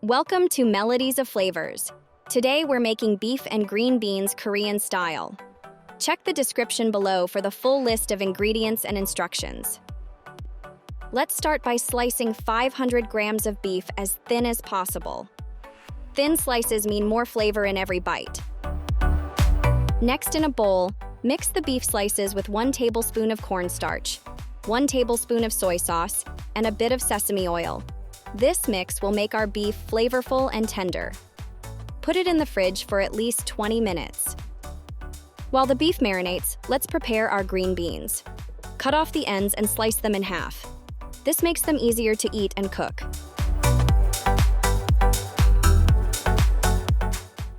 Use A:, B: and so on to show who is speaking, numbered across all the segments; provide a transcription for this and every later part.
A: Welcome to Melodies of Flavors. Today we're making beef and green beans Korean style. Check the description below for the full list of ingredients and instructions. Let's start by slicing 500 grams of beef as thin as possible. Thin slices mean more flavor in every bite. Next, in a bowl, mix the beef slices with 1 tablespoon of cornstarch, 1 tablespoon of soy sauce, and a bit of sesame oil. This mix will make our beef flavorful and tender. Put it in the fridge for at least 20 minutes. While the beef marinates, let's prepare our green beans. Cut off the ends and slice them in half. This makes them easier to eat and cook.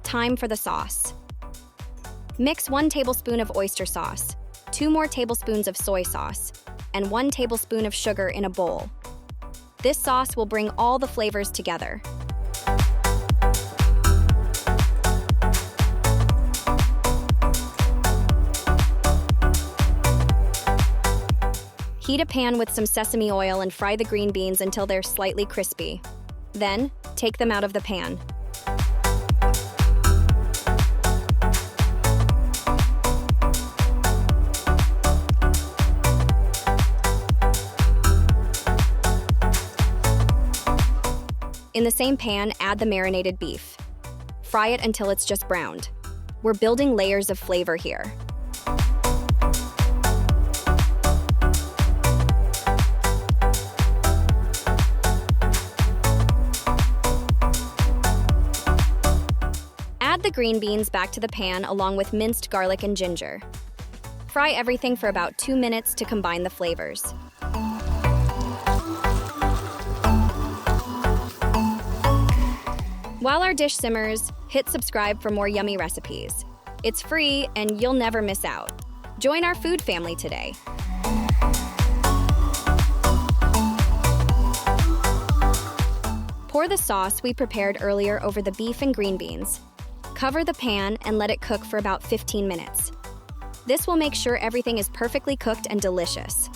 A: Time for the sauce. Mix 1 tablespoon of oyster sauce, 2 more tablespoons of soy sauce, and 1 tablespoon of sugar in a bowl. This sauce will bring all the flavors together. Heat a pan with some sesame oil and fry the green beans until they're slightly crispy. Then, take them out of the pan. In the same pan, add the marinated beef. Fry it until it's just browned. We're building layers of flavor here. Add the green beans back to the pan along with minced garlic and ginger. Fry everything for about 2 minutes to combine the flavors. While our dish simmers, hit subscribe for more yummy recipes. It's free and you'll never miss out. Join our food family today. Pour the sauce we prepared earlier over the beef and green beans. Cover the pan and let it cook for about 15 minutes. This will make sure everything is perfectly cooked and delicious.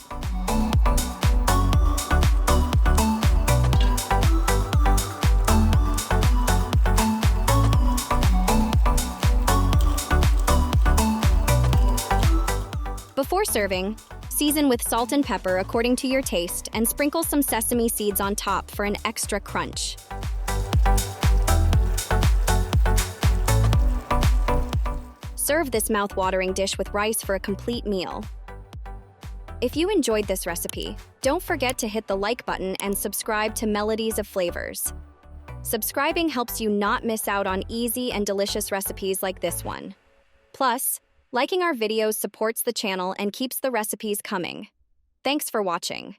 A: Before serving, season with salt and pepper according to your taste and sprinkle some sesame seeds on top for an extra crunch. Serve this mouth-watering dish with rice for a complete meal. If you enjoyed this recipe, don't forget to hit the like button and subscribe to Melodies of Flavors. Subscribing helps you not miss out on easy and delicious recipes like this one. Plus, liking our videos supports the channel and keeps the recipes coming. Thanks for watching.